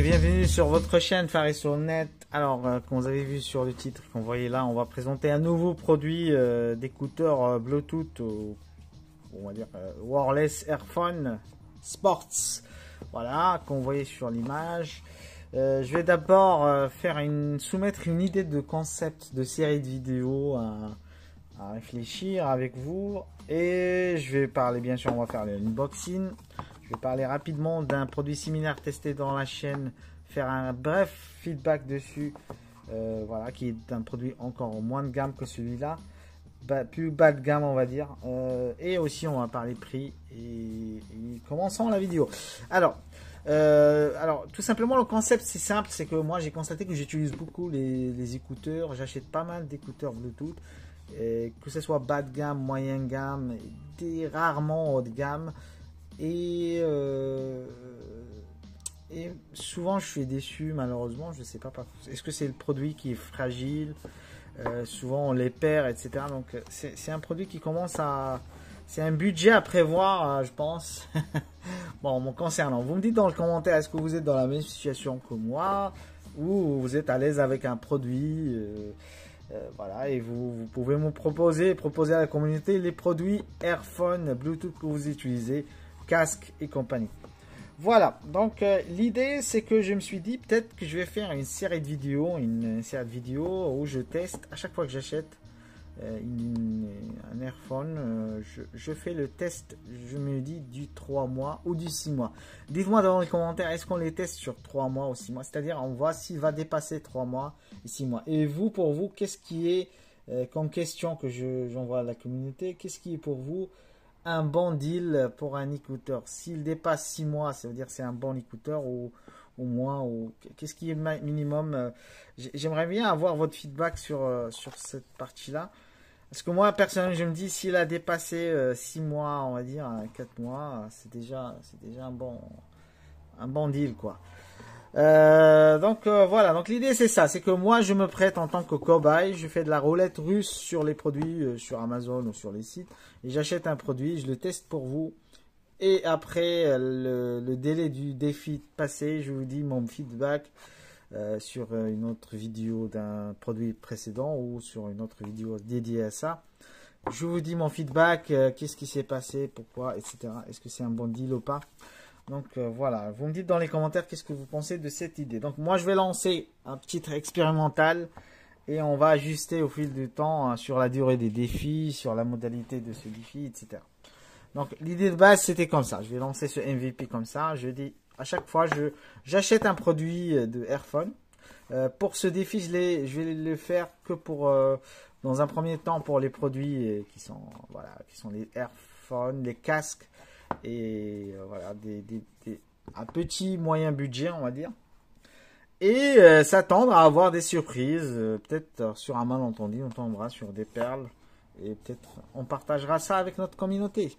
bienvenue sur votre chaîne Faris sur Net. Alors, comme vous avez vu sur le titre qu'on voyait là, on va présenter un nouveau produit d'écouteurs Bluetooth, on va dire Wireless Earphone Sports. Voilà, qu'on voyait sur l'image. Je vais d'abord soumettre une idée de concept de série de vidéos à réfléchir avec vous. Et je vais parler, bien sûr, on va faire l'unboxing. Je vais parler rapidement d'un produit similaire testé dans la chaîne, faire un bref feedback dessus, voilà, qui est un produit encore moins de gamme que celui-là, plus bas de gamme on va dire, et aussi on va parler prix et commençons la vidéo. Alors, tout simplement le concept c'est simple, c'est que moi j'ai constaté que j'utilise beaucoup les écouteurs, j'achète pas mal d'écouteurs Bluetooth, que ce soit bas de gamme, moyen gamme, rarement haut de gamme. Et souvent je suis déçu malheureusement, je sais pas, est-ce que c'est le produit qui est fragile, souvent on les perd, etc. Donc c'est un produit qui commence à, c'est un budget à prévoir, je pense. Bon, me concernant, vous me dites dans le commentaire, est-ce que vous êtes dans la même situation que moi ou vous êtes à l'aise avec un produit, voilà, et vous pouvez me proposer à la communauté les produits Earphone Bluetooth que vous utilisez, casque et compagnie. Voilà, donc l'idée c'est que je me suis dit peut-être que je vais faire une série de vidéos, où je teste à chaque fois que j'achète un Earphone, je fais le test, je me dis du 3 mois ou du 6 mois. Dites-moi dans les commentaires, est-ce qu'on les teste sur 3 mois ou 6 mois, c'est-à-dire on voit s'il va dépasser 3 mois et 6 mois. Et vous, pour vous, qu'est-ce qui est comme question que j'envoie à la communauté, qu'est-ce qui est pour vous un bon deal pour un écouteur? S'il dépasse 6 mois, ça veut dire que c'est un bon écouteur, ou moins, ou qu'est-ce qui est minimum? J'aimerais bien avoir votre feedback sur cette partie-là. Parce que moi, personnellement, je me dis, s'il a dépassé 6 mois, on va dire 4 mois, c'est déjà un bon deal, quoi. Voilà, donc l'idée c'est ça, c'est que moi je me prête en tant que cobaye, je fais de la roulette russe sur les produits sur Amazon ou sur les sites, et j'achète un produit, je le teste pour vous, et après le délai du défi passé, je vous dis mon feedback sur une autre vidéo d'un produit précédent ou sur une autre vidéo dédiée à ça. Je vous dis mon feedback, qu'est-ce qui s'est passé, pourquoi, etc. Est-ce que c'est un bon deal ou pas? Donc voilà, vous me dites dans les commentaires qu'est-ce que vous pensez de cette idée. Donc moi je vais lancer un petit expérimental et on va ajuster au fil du temps sur la durée des défis, sur la modalité de ce défi, etc. Donc l'idée de base c'était comme ça. Je vais lancer ce MVP comme ça. Je dis à chaque fois j'achète un produit de Earphone. Pour ce défi je vais le faire que pour dans un premier temps pour les produits qui sont les Earphones, les casques. Et voilà, un petit moyen budget on va dire, et s'attendre à avoir des surprises, peut-être sur un malentendu on tombera sur des perles et peut-être on partagera ça avec notre communauté.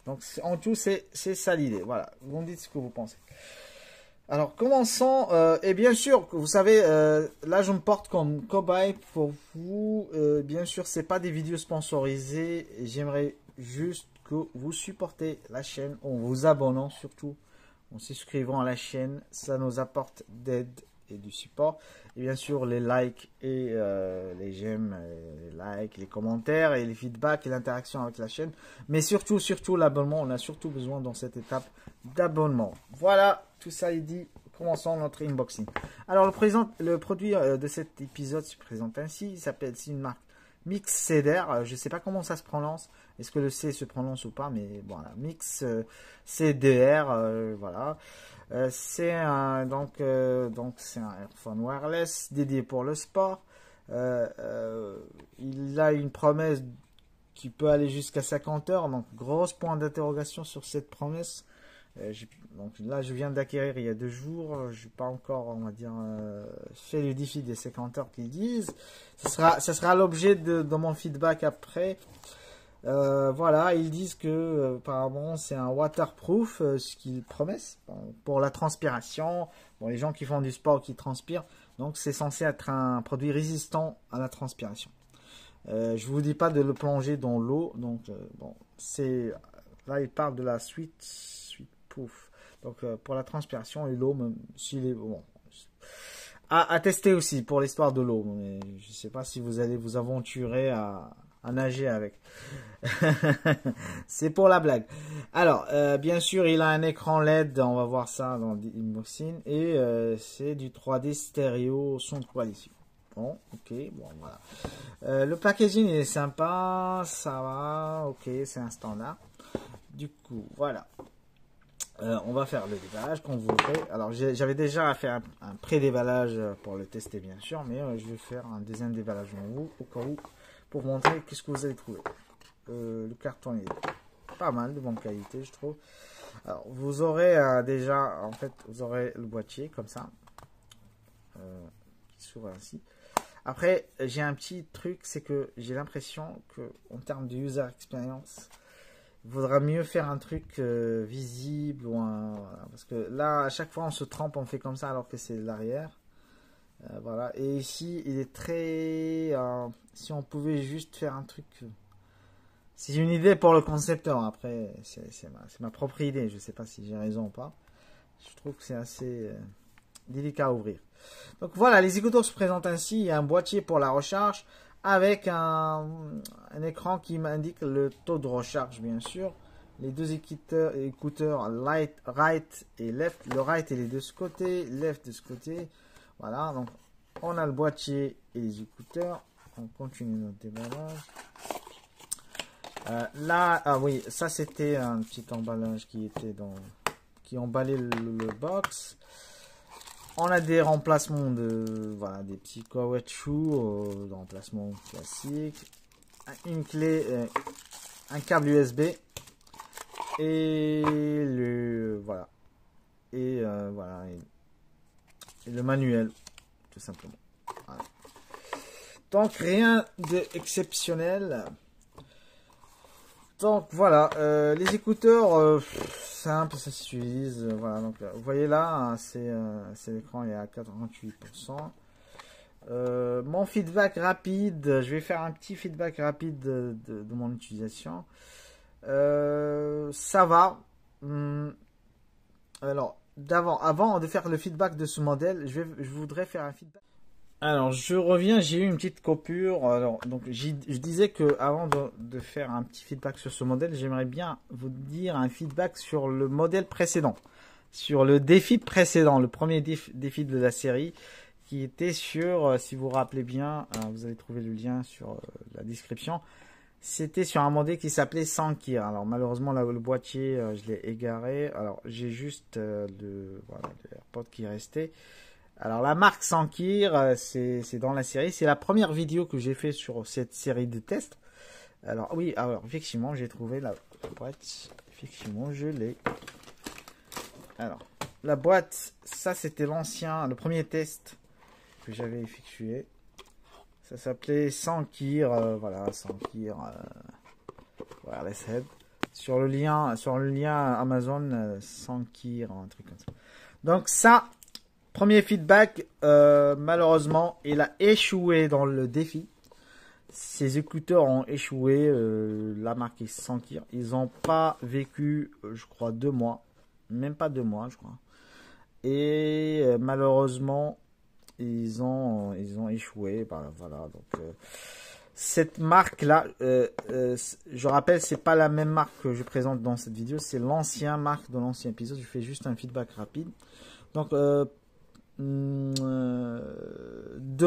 Donc en tout c'est ça l'idée. Voilà, vous me dites ce que vous pensez. Alors commençons, et bien sûr vous savez, là je me porte comme cobaye pour vous, bien sûr c'est pas des vidéos sponsorisées, j'aimerais juste que vous supportez la chaîne en vous abonnant, surtout en s'inscrivant à la chaîne, ça nous apporte d'aide et du support, et bien sûr les likes et les j'aime, les likes, les commentaires et les feedbacks et l'interaction avec la chaîne, mais surtout l'abonnement, on a surtout besoin dans cette étape d'abonnement. Voilà, tout ça est dit, commençons notre unboxing. Alors le produit de cet épisode se présente ainsi, il s'appelle, c'est une marque Mix CDR, je ne sais pas comment ça se prononce, est-ce que le C se prononce ou pas, mais voilà, Mix CDR, voilà. C'est un Earphone wireless dédié pour le sport. Il a une promesse qui peut aller jusqu'à 50 heures, donc grosse point d'interrogation sur cette promesse. Donc là je viens d'acquérir il y a 2 jours, je n'ai pas encore, on va dire, fait le défi des 50 heures qu'ils disent. Ça sera l'objet de mon feedback après. Voilà, ils disent que apparemment c'est un waterproof, ce qu'ils promettent, pour la transpiration. Bon, les gens qui font du sport qui transpirent, donc c'est censé être un produit résistant à la transpiration. Je vous dis pas de le plonger dans l'eau, donc bon, c'est là il parle de la Sweet Proof. Donc pour la transpiration et l'eau, même s'il est bon, à tester aussi pour l'histoire de l'eau. Mais je sais pas si vous allez vous aventurer à nager avec. C'est pour la blague. Alors, bien sûr, il a un écran LED, on va voir ça dans l'unboxing, et c'est du 3D stéréo son de qualité. Bon, ok, bon, voilà. Le packaging il est sympa, ça va, ok, c'est un standard. Du coup, voilà. On va faire le déballage qu'on voudrait. Alors, j'avais déjà fait un pré-déballage pour le tester, bien sûr, mais je vais faire un deuxième déballage en vous, au cas où, pour montrer qu'est-ce que vous allez trouver. Le carton est pas mal, de bonne qualité, je trouve. Alors, vous aurez déjà, en fait, vous aurez le boîtier comme ça, qui s'ouvre ainsi. Après, j'ai un petit truc, c'est que j'ai l'impression que, en termes de user experience, il vaudra mieux faire un truc visible ou voilà, parce que là, à chaque fois, on se trompe, on fait comme ça alors que c'est l'arrière. Voilà. Et ici, il est très. Si on pouvait juste faire un truc. C'est une idée pour le concepteur. Après, c'est ma propre idée. Je ne sais pas si j'ai raison ou pas. Je trouve que c'est assez délicat à ouvrir. Donc voilà, les écouteurs se présentent ainsi. Il y a un boîtier pour la recharge avec un écran qui m'indique le taux de recharge, bien sûr. Les deux écouteurs right et left. Le right il est de ce côté, left de ce côté. Voilà, donc on a le boîtier et les écouteurs. On continue notre déballage. Là, ah oui, ça c'était un petit emballage qui emballait le box. On a des remplacements voilà, des petits caoutchouc d'emplacement classique, une clé, un câble USB et voilà et voilà et le manuel tout simplement. Voilà. Donc rien d'exceptionnel. Donc voilà, les écouteurs simples, ça s'utilise. Voilà, donc vous voyez là, hein, c'est l'écran, il est à 88%. Mon feedback rapide, je vais faire un petit feedback rapide de mon utilisation. Ça va. Alors, avant de faire le feedback de ce modèle, je voudrais faire un feedback. Alors, je reviens, j'ai eu une petite coupure. Alors, donc, je disais que avant de faire un petit feedback sur ce modèle, j'aimerais bien vous dire un feedback sur le modèle précédent, sur le défi précédent, le premier défi de la série, qui était sur, si vous vous rappelez bien, vous allez trouver le lien sur la description. C'était sur un modèle qui s'appelait Sankir. Alors, malheureusement, là, le boîtier, je l'ai égaré. Alors, j'ai juste le AirPod qui restait. Alors la marque Sankir, c'est dans la série, c'est la première vidéo que j'ai fait sur cette série de tests. Alors oui, alors effectivement j'ai trouvé la boîte, effectivement je l'ai. Alors la boîte, ça c'était le premier test que j'avais effectué. Ça s'appelait Sankir, voilà Sankir Wireless Head. Sur le lien Amazon Sankir, un truc comme ça. Donc ça. Premier feedback, malheureusement, il a échoué dans le défi. Ces écouteurs ont échoué, la marque Sankir. Ils n'ont pas vécu, je crois, 2 mois. Même pas 2 mois, je crois. Et malheureusement, ils ont échoué. Ben, voilà, donc cette marque-là, je rappelle, c'est pas la même marque que je présente dans cette vidéo. C'est l'ancienne marque de l'ancien épisode. Je fais juste un feedback rapide. Donc, 2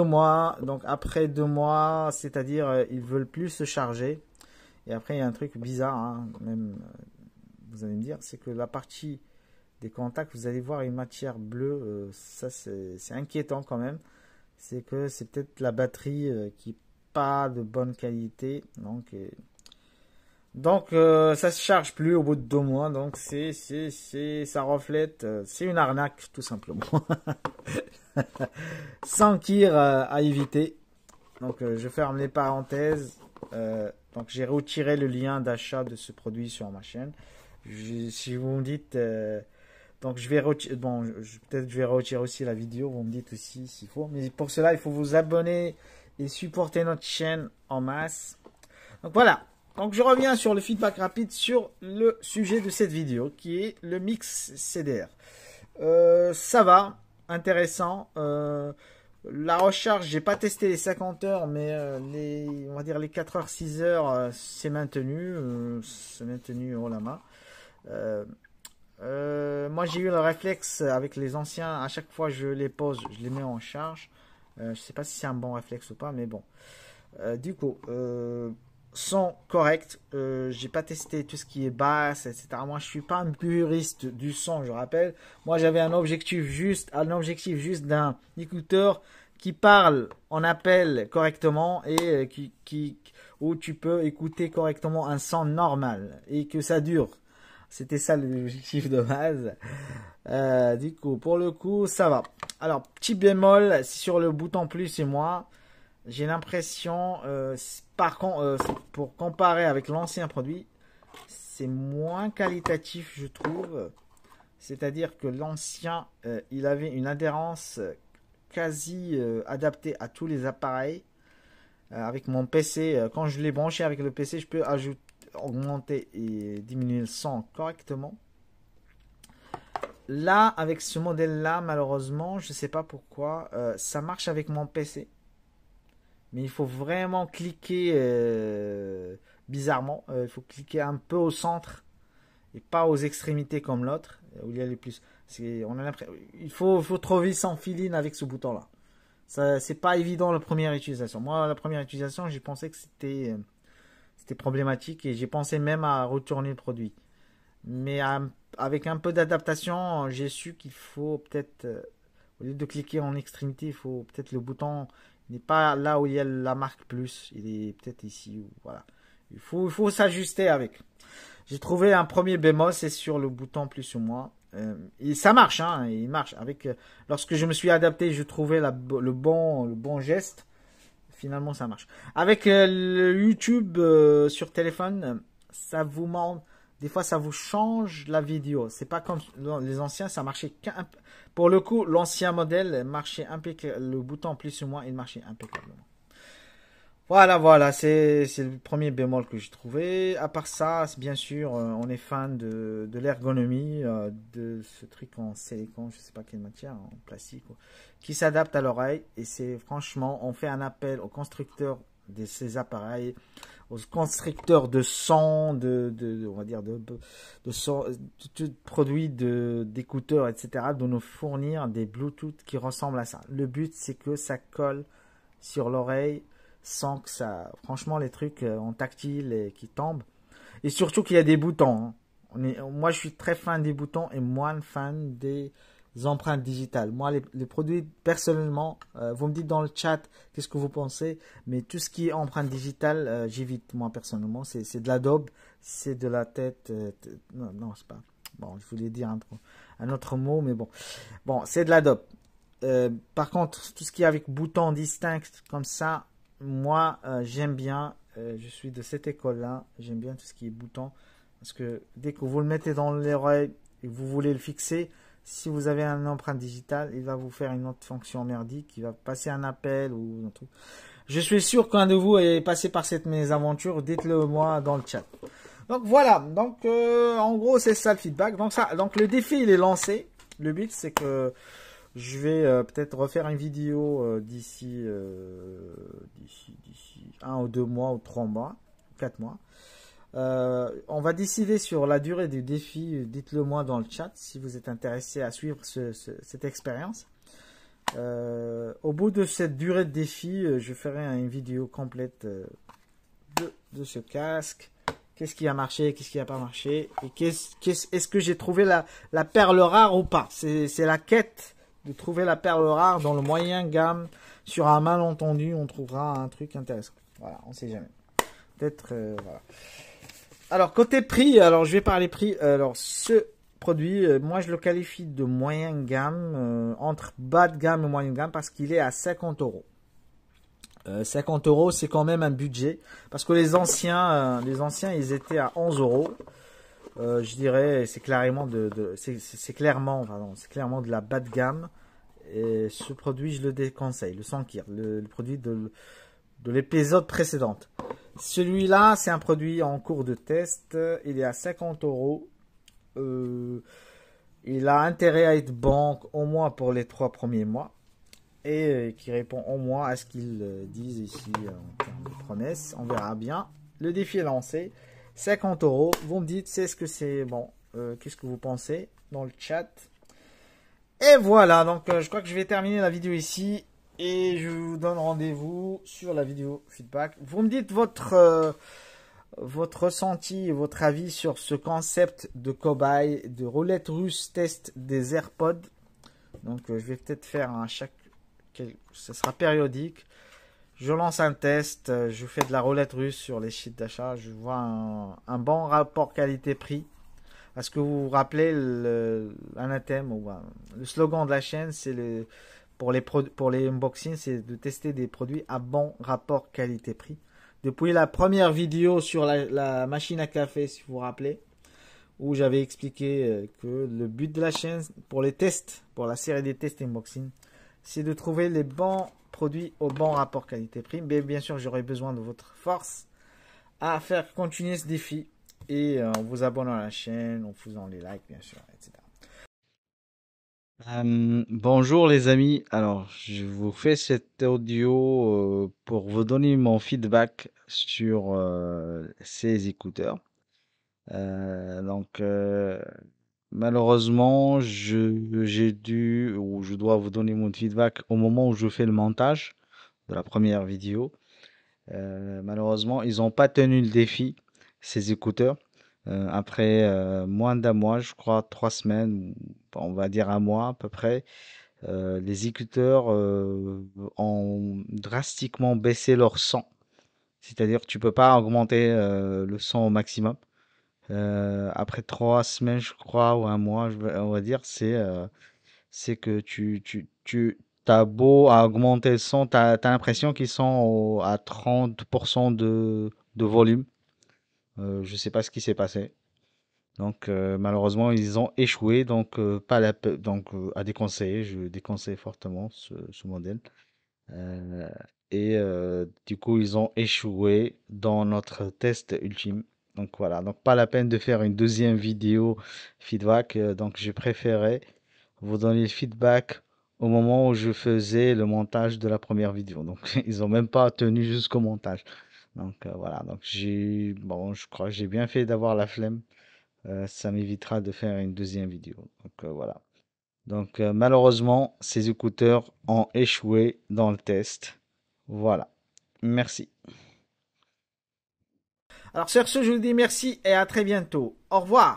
mois, donc après 2 mois, c'est-à-dire ils veulent plus se charger. Et après il y a un truc bizarre, hein, même vous allez me dire, c'est que la partie des contacts, vous allez voir une matière bleue, ça c'est inquiétant quand même. C'est que c'est peut-être la batterie qui n'est pas de bonne qualité, donc ça se charge plus au bout de 2 mois, donc ça reflète, c'est une arnaque tout simplement. Sankir à éviter. Donc je ferme les parenthèses. Donc j'ai retiré le lien d'achat de ce produit sur ma chaîne. Si vous me dites, donc je vais retirer, bon, peut-être je vais retirer aussi la vidéo. Vous me dites aussi s'il faut, mais pour cela il faut vous abonner et supporter notre chaîne en masse. Donc voilà. Donc je reviens sur le feedback rapide sur le sujet de cette vidéo qui est le mix CDR. Ça va, intéressant. La recharge, j'ai pas testé les 50 heures, mais on va dire les 4 heures, 6 heures, c'est maintenu. C'est maintenu haut la main. Moi j'ai eu le réflexe avec les anciens, à chaque fois je les pose, je les mets en charge. Je sais pas si c'est un bon réflexe ou pas, mais bon. Du coup, son correct. J'ai pas testé tout ce qui est basse, etc. Moi, je suis pas un puriste du son, je rappelle. Moi, j'avais un objectif juste d'un écouteur qui parle en appel correctement et où tu peux écouter correctement un son normal et que ça dure. C'était ça l'objectif de base. Du coup, pour le coup, ça va. Alors, petit bémol, sur le bouton plus et moins. J'ai l'impression, par contre, pour comparer avec l'ancien produit, c'est moins qualitatif, je trouve. C'est-à-dire que l'ancien, il avait une adhérence quasi adaptée à tous les appareils. Avec mon PC, quand je l'ai branché avec le PC, je peux augmenter et diminuer le son correctement. Là, avec ce modèle-là, malheureusement, je ne sais pas pourquoi, ça marche avec mon PC. Mais il faut vraiment cliquer bizarrement. Il faut cliquer un peu au centre et pas aux extrémités comme l'autre où il y a les plus. Il faut trouver son feeling avec ce bouton-là. C'est pas évident la première utilisation. Moi, la première utilisation, j'ai pensé que c'était problématique et j'ai pensé même à retourner le produit. Mais avec un peu d'adaptation, j'ai su qu'il faut peut-être, au lieu de cliquer en extrémité, il faut peut-être le bouton. Il n'est pas là où il y a la marque plus. Il est peut-être ici. Voilà. Il faut s'ajuster avec. J'ai trouvé un premier bémol, c'est sur le bouton plus ou moins. Et ça marche, hein, il marche. Lorsque je me suis adapté, je trouvais le bon geste. Finalement, ça marche. Avec le YouTube sur téléphone, ça vous montre. Des fois, ça vous change la vidéo. C'est pas comme les anciens, ça marchait pour le coup, l'ancien modèle marchait impeccable. Le bouton plus ou moins, il marchait impeccablement. Voilà, c'est le premier bémol que j'ai trouvé. À part ça, bien sûr, on est fan de l'ergonomie, de ce truc en silicone, je sais pas quelle matière, en plastique, qui s'adapte à l'oreille. Et c'est franchement, on fait un appel aux constructeurs de ces appareils, aux constructeurs de son, on va dire de son, de produits d'écouteurs, etc., de nous fournir des Bluetooth qui ressemblent à ça. Le but, c'est que ça colle sur l'oreille sans que ça, franchement, les trucs en tactile et qui tombent. Et surtout qu'il y a des boutons. Moi, je suis très fan des boutons et moins fan des empreintes digitales. Moi, les produits, personnellement, vous me dites dans le chat qu'est-ce que vous pensez, mais tout ce qui est empreinte digitale, j'évite, moi, personnellement. C'est de l'Adobe, c'est de la tête. Non, c'est pas. Bon, je voulais dire un autre mot, mais bon. Bon, c'est de l'Adobe. Par contre, tout ce qui est avec boutons distincts comme ça, moi, j'aime bien. Je suis de cette école-là. J'aime bien tout ce qui est bouton. Parce que dès que vous le mettez dans l'oreille et que vous voulez le fixer, si vous avez une empreinte digitale, il va vous faire une autre fonction merdique. Il va passer un appel ou un truc. Je suis sûr qu'un de vous est passé par cette mésaventure. Dites-le moi dans le chat. Donc voilà. Donc en gros, c'est ça le feedback. Donc le défi, il est lancé. Le but, c'est que je vais peut-être refaire une vidéo d'ici 1 ou 2 mois ou 3 mois, 4 mois. On va décider sur la durée du défi. Dites-le moi dans le chat si vous êtes intéressé à suivre cette expérience. Au bout de cette durée de défi, je ferai une vidéo complète de ce casque. Qu'est-ce qui a marché, qu'est-ce qui n'a pas marché, et est-ce que j'ai trouvé la perle rare ou pas. C'est la quête de trouver la perle rare dans le moyen gamme. Sur un malentendu, on trouvera un truc intéressant. Voilà, on sait jamais. Peut-être, voilà. Alors, côté prix, alors je vais parler prix. Alors, ce produit, moi je le qualifie de moyen gamme, entre bas de gamme et moyen gamme, parce qu'il est à 50 €. 50 €, c'est quand même un budget. Parce que les anciens, ils étaient à 11 €. Je dirais, c'est clairement c'est clairement de la bas de gamme. Et ce produit, je le déconseille. Le Sankir, le produit de l'épisode précédent. Celui-là, c'est un produit en cours de test. Il est à 50 euros. Il a intérêt à être bon au moins pour les 3 premiers mois. Et qui répond au moins à ce qu'ils disent ici en termes de promesses. On verra bien. Le défi est lancé. 50 euros. Vous me dites, c'est ce que c'est bon. Qu'est-ce que vous pensez dans le chat? Et voilà, donc je crois que je vais terminer la vidéo ici. Et je vous donne rendez-vous sur la vidéo feedback. Vous me dites votre ressenti et votre avis sur ce concept de cobaye, de roulette russe test des AirPods. Donc je vais peut-être faire ça sera périodique. Je lance un test, je fais de la roulette russe sur les sites d'achat. Je vois un bon rapport qualité-prix. Est-ce que vous vous rappelez l'anathème ou le slogan de la chaîne, c'est pour les unboxings, c'est de tester des produits à bon rapport qualité-prix. Depuis la première vidéo sur la machine à café, si vous vous rappelez, où j'avais expliqué que le but de la chaîne pour les tests, pour la série des tests unboxing, c'est de trouver les bons produits au bon rapport qualité-prix. Mais bien sûr, j'aurai besoin de votre force à faire continuer ce défi et en vous abonnant à la chaîne, en faisant les likes, bien sûr, etc. Bonjour les amis, alors je vous fais cet audio pour vous donner mon feedback sur ces écouteurs. Malheureusement, j'ai dû ou je dois vous donner mon feedback au moment où je fais le montage de la première vidéo. Malheureusement, ils n'ont pas tenu le défi, ces écouteurs. Après moins d'un mois, je crois 3 semaines, on va dire un mois à peu près. Les écouteurs ont drastiquement baissé leur son. C'est-à-dire que tu peux pas augmenter le son au maximum. Après 3 semaines, je crois, ou un mois, on va dire, c'est que tu t'as beau à augmenter le son, t'as l'impression qu'ils sont à 30% de volume. Je sais pas ce qui s'est passé. Donc malheureusement ils ont échoué, donc pas donc à déconseiller, je déconseille fortement ce modèle. Euh, du coup ils ont échoué dans notre test ultime. Donc voilà, donc pas la peine de faire une deuxième vidéo feedback. Donc j'ai préféré vous donner le feedback au moment où je faisais le montage de la première vidéo. Donc ils ont même pas tenu jusqu'au montage. Donc voilà, donc je crois que j'ai bien fait d'avoir la flemme. Ça m'évitera de faire une deuxième vidéo. Donc voilà. Donc malheureusement, ces écouteurs ont échoué dans le test. Voilà. Merci. Alors sur ce, je vous dis merci et à très bientôt. Au revoir.